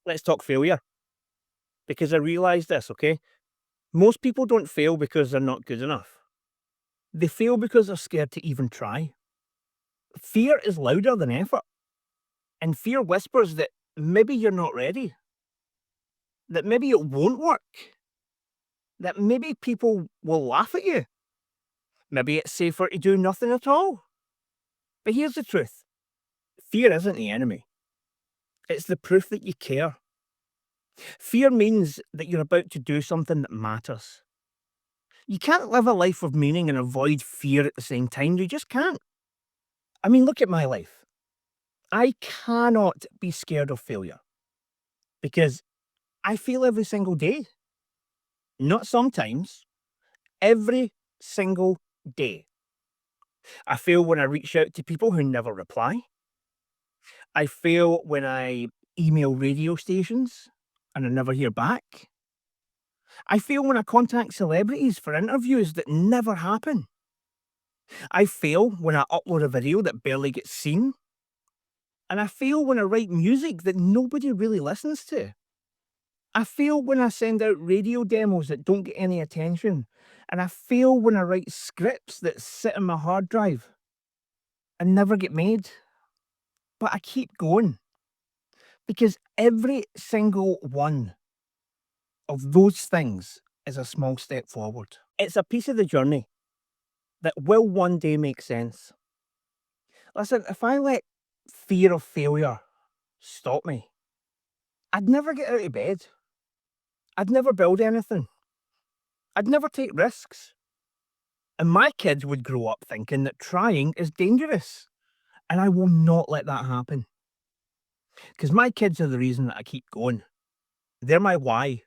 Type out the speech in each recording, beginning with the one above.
Let's talk failure because I realize this, okay? Most people don't fail because they're not good enough. They fail because they're scared to even try. Fear is louder than effort, and fear whispers that maybe you're not ready, that maybe it won't work, that maybe people will laugh at you, maybe it's safer to do nothing at all. But here's the truth: fear isn't the enemy, it's the proof that you care. Fear means that you're about to do something that matters. You can't live a life of meaning and avoid fear at the same time. You just can't. I mean, look at my life. I cannot be scared of failure because I fail every single day. Not sometimes, every single day. I fail when I reach out to people who never reply. I fail when I email radio stations and I never hear back. I fail when I contact celebrities for interviews that never happen. I fail when I upload a video that barely gets seen. And I fail when I write music that nobody really listens to. I fail when I send out radio demos that don't get any attention. And I fail when I write scripts that sit on my hard drive and never get made. But I keep going because every single one of those things is a small step forward. It's a piece of the journey that will one day make sense. Listen, if I let fear of failure stop me, I'd never get out of bed. I'd never build anything. I'd never take risks. And my kids would grow up thinking that trying is dangerous. And I will not let that happen. Because my kids are the reason that I keep going. They're my why.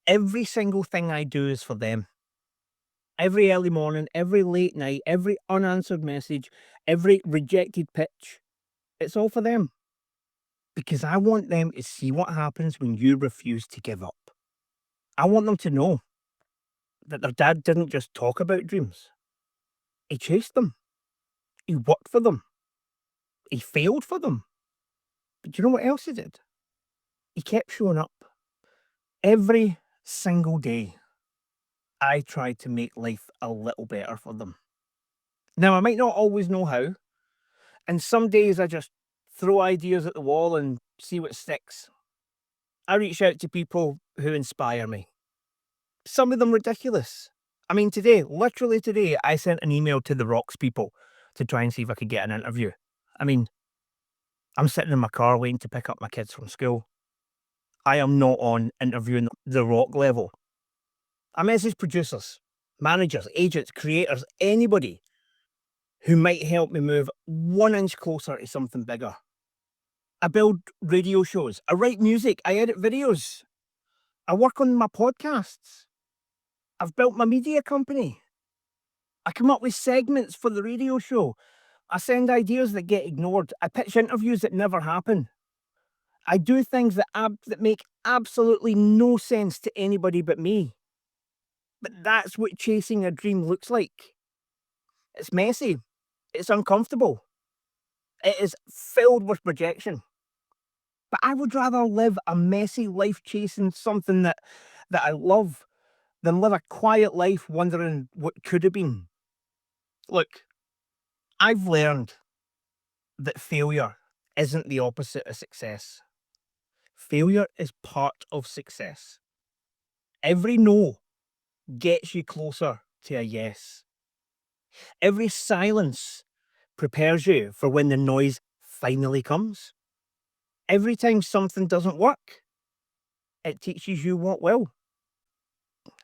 Every single thing I do is for them. Every early morning, every late night, every unanswered message, every rejected pitch, it's all for them. Because I want them to see what happens when you refuse to give up. I want them to know that their dad didn't just talk about dreams. He chased them. He worked for them. He failed for them. But do you know what else he did? He kept showing up. Every single day, I tried to make life a little better for them. Now, I might not always know how, and some days I just throw ideas at the wall and see what sticks. I reach out to people who inspire me. Some of them ridiculous. I mean, literally today, I sent an email to the Rocks people to try and see if I could get an interview. I mean, I'm sitting in my car waiting to pick up my kids from school. I am not on interviewing the rock level. I message producers, managers, agents, creators, anybody who might help me move 1 inch closer to something bigger. I build radio shows. I write music. I edit videos. I work on my podcasts. I've built my media company. I come up with segments for the radio show. I send ideas that get ignored. I pitch interviews that never happen. I do things that make absolutely no sense to anybody but me. But that's what chasing a dream looks like. It's messy. It's uncomfortable. It is filled with rejection. But I would rather live a messy life chasing something that I love than live a quiet life wondering what could have been. Look, I've learned that failure isn't the opposite of success. Failure is part of success. Every no gets you closer to a yes. Every silence prepares you for when the noise finally comes. Every time something doesn't work, it teaches you what will.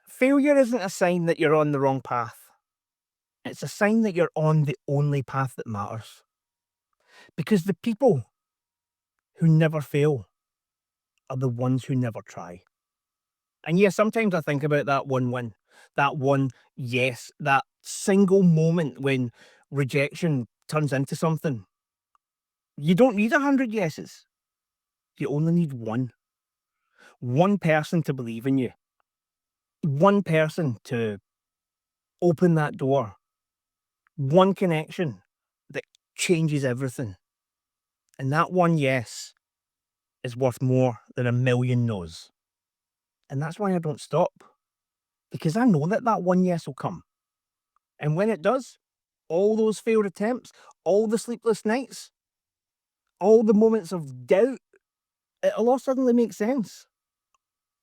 Failure isn't a sign that you're on the wrong path. It's a sign that you're on the only path that matters. Because the people who never fail are the ones who never try. And yeah, sometimes I think about that one win, that one yes, that single moment when rejection turns into something. You don't need 100 yeses. You only need one. One person to believe in you. One person to open that door. One connection that changes everything. And that one yes is worth more than a million no's. And that's why I don't stop. Because I know that that one yes will come. And when it does, all those failed attempts, all the sleepless nights, all the moments of doubt, it'll all suddenly make sense.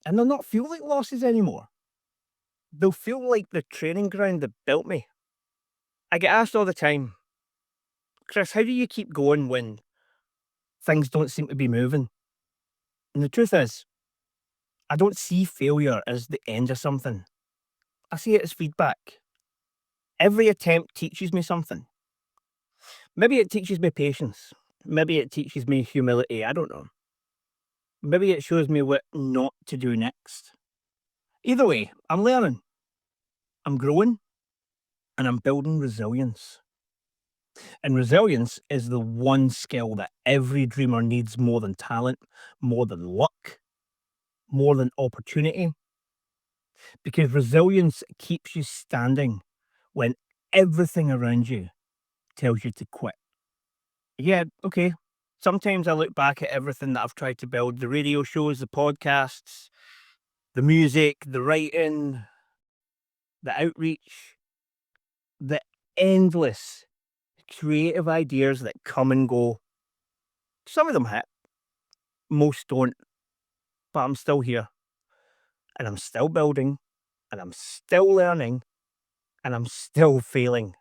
And they'll not feel like losses anymore. They'll feel like the training ground that built me. I get asked all the time, Chris, how do you keep going when things don't seem to be moving? And the truth is, I don't see failure as the end of something. I see it as feedback. Every attempt teaches me something. Maybe it teaches me patience. Maybe it teaches me humility. I don't know. Maybe it shows me what not to do next. Either way, I'm learning, I'm growing, and I'm building resilience. And resilience is the one skill that every dreamer needs more than talent, more than luck, more than opportunity. Because resilience keeps you standing when everything around you tells you to quit. Yeah, okay. Sometimes I look back at everything that I've tried to build, the radio shows, the podcasts, the music, the writing, the outreach, the endless creative ideas that come and go. Some of them hit, most don't, but I'm still here and I'm still building and I'm still learning and I'm still failing,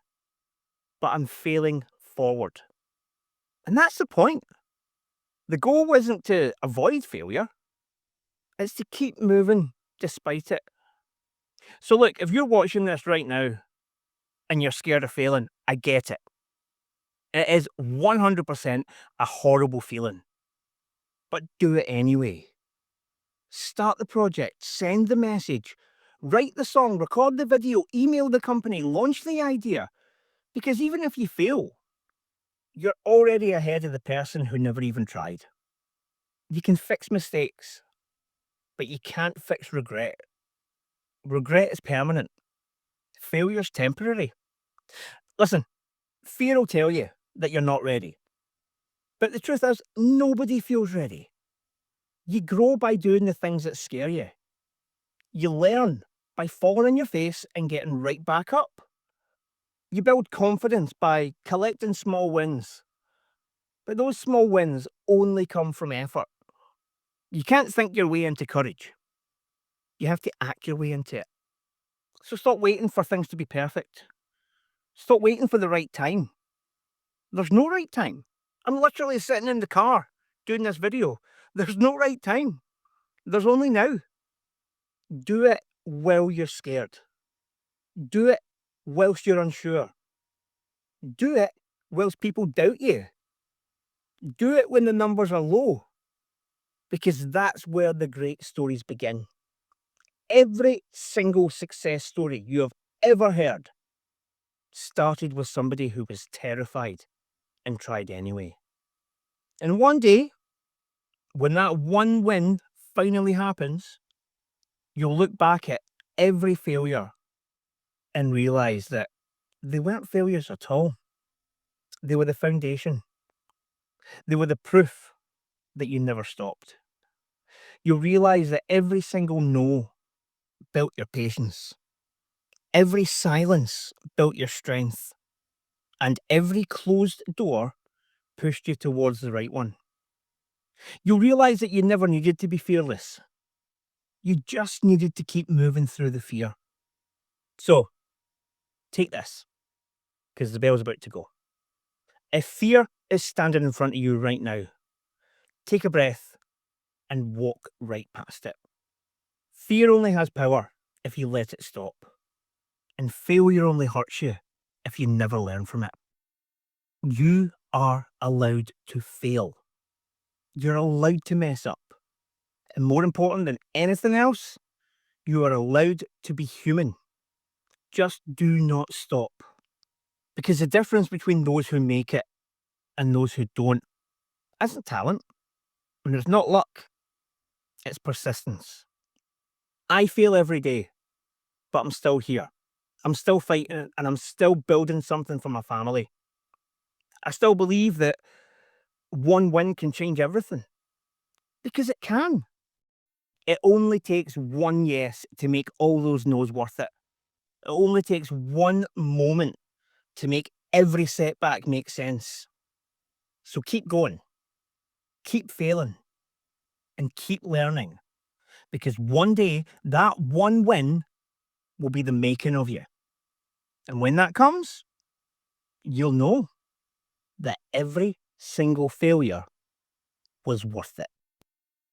but I'm failing forward. And that's the point. The goal isn't to avoid failure, it's to keep moving despite it. So, look, if you're watching this right now and you're scared of failing, I get it. It is 100% a horrible feeling, but do it anyway. Start the project, send the message, write the song, record the video, email the company, launch the idea. Because even if you fail, you're already ahead of the person who never even tried. You can fix mistakes, but you can't fix regret. Regret is permanent. Failure's temporary. Listen, fear will tell you that you're not ready. But the truth is, nobody feels ready. You grow by doing the things that scare you. You learn by falling on your face and getting right back up. You build confidence by collecting small wins. But those small wins only come from effort. You can't think your way into courage. You have to act your way into it. So stop waiting for things to be perfect. Stop waiting for the right time. There's no right time. I'm literally sitting in the car doing this video. There's no right time. There's only now. Do it while you're scared. Do it whilst you're unsure. Do it whilst people doubt you. Do it when the numbers are low. Because that's where the great stories begin. Every single success story you have ever heard started with somebody who was terrified and tried anyway. And one day, when that one win finally happens, you'll look back at every failure and realize that they weren't failures at all. They were the foundation. They were the proof that you never stopped. You'll realize that every single no built your patience. Every silence built your strength. And every closed door pushed you towards the right one. You'll realize that you never needed to be fearless. You just needed to keep moving through the fear. So, take this, because the bell's about to go. If fear is standing in front of you right now, take a breath and walk right past it. Fear only has power if you let it stop. And failure only hurts you if you never learn from it. You are allowed to fail. You're allowed to mess up. And more important than anything else, you are allowed to be human. Just do not stop. Because the difference between those who make it and those who don't isn't talent. And it's not luck. It's persistence. I fail every day, but I'm still here. I'm still fighting and I'm still building something for my family. I still believe that one win can change everything. Because it can. It only takes one yes to make all those no's worth it. It only takes one moment to make every setback make sense. So keep going, keep failing, and keep learning. Because one day, that one win will be the making of you. And when that comes, you'll know that every single failure was worth it.